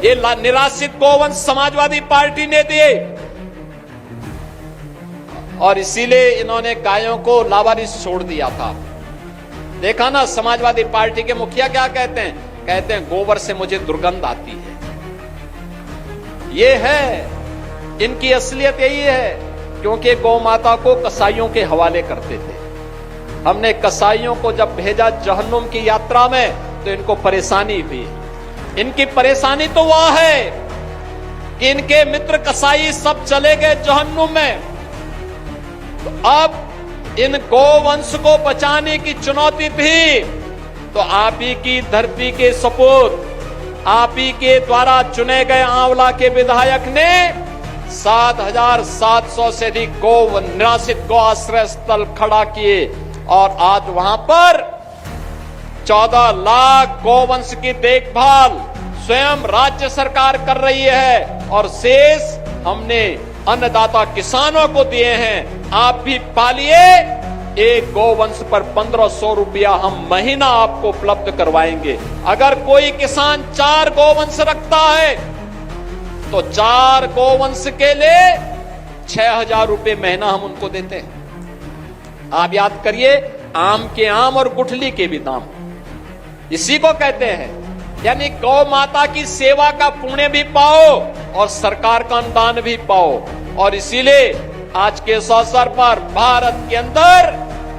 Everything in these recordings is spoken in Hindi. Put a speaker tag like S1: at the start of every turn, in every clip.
S1: ये निराश्रित गोवंश समाजवादी पार्टी ने दिए और इसीलिए इन्होंने गायों को लावारिस छोड़ दिया था। देखा ना समाजवादी पार्टी के मुखिया क्या कहते हैं? कहते हैं गोबर से मुझे दुर्गंध आती है। ये है इनकी असलियत, यही है, क्योंकि गौ माता को कसाईयों के हवाले करते थे। हमने कसाईयों को जब भेजा जहन्नुम की यात्रा में तो इनको परेशानी हुई। इनकी परेशानी तो वह है कि इनके मित्र कसाई सब चले गए जहन्नुम में। तो अब इन गोवंश को बचाने की चुनौती थी, तो आप ही की धरती के सपूत, आप ही के द्वारा चुने गए आंवला के विधायक ने 7,700 से अधिक निराश्रित गौ आश्रय स्थल खड़ा किए और आज वहां पर 14 लाख गोवंश की देखभाल स्वयं राज्य सरकार कर रही है और शेष हमने अन्नदाता किसानों को दिए हैं। आप भी पालिए, एक गोवंश पर 1,500 रुपया हम महीना आपको उपलब्ध करवाएंगे। अगर कोई किसान 4 गोवंश रखता है तो 4 गोवंश के लिए 6,000 रुपये महीना हम उनको देते हैं। आप याद करिए, आम के आम और गुठली के भी दाम, इसी को कहते हैं। यानी गौ माता की सेवा का पुण्य भी पाओ और सरकार का अनुदान भी पाओ। और इसीलिए आज के इस अवसर पर भारत के अंदर,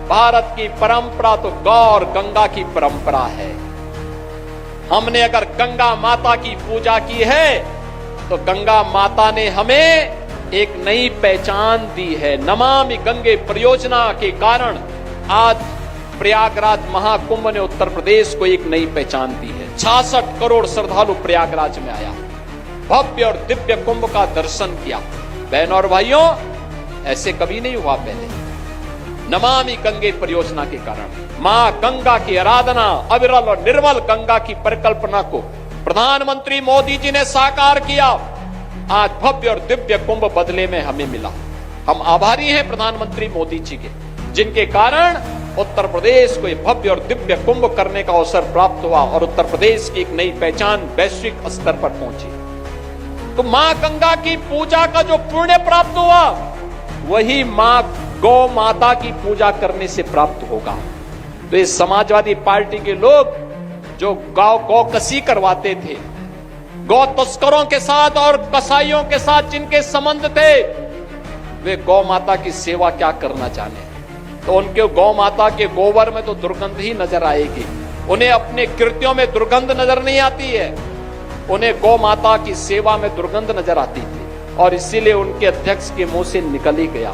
S1: भारत की परंपरा तो गौ और गंगा की परंपरा है। हमने अगर गंगा माता की पूजा की है तो गंगा माता ने हमें एक नई पहचान दी है। नमामि गंगे परियोजना के कारण आज प्रयागराज महाकुंभ ने उत्तर प्रदेश को एक नई पहचान दी है। 66 करोड़ श्रद्धालु प्रयागराज में आया, भव्य और दिव्य कुंभ का दर्शन किया। बहनों और भाइयों, ऐसे कभी नहीं हुआ पहले। नमामि गंगे परियोजना के कारण मां गंगा की आराधना, अविरल और निर्मल गंगा की परिकल्पना को प्रधानमंत्री मोदी जी ने साकार किया। आज भव्य और दिव्य कुंभ बदले में हमें मिला। हम आभारी हैं प्रधानमंत्री मोदी जी के, जिनके कारण उत्तर प्रदेश को एक भव्य और दिव्य कुंभ करने का अवसर प्राप्त हुआ और उत्तर प्रदेश की एक नई पहचान वैश्विक स्तर पर पहुंची। तो मां गंगा की पूजा का जो पुण्य प्राप्त हुआ, वही मां गौ माता की पूजा करने से प्राप्त होगा। तो इस समाजवादी पार्टी के लोग जो गौ कसी करवाते थे, गौ तस्करों के साथ और कसाईयों के साथ जिनके संबंध थे, वे गौ माता की सेवा क्या करना जाने। तो उनके गौ माता के गोबर में तो दुर्गंध ही नजर आएगी। उन्हें अपने कृत्यों में दुर्गंध नजर नहीं आती है, उन्हें गौ माता की सेवा में दुर्गंध नजर आती थी और इसीलिए उनके अध्यक्ष के मुंह से निकल ही गया।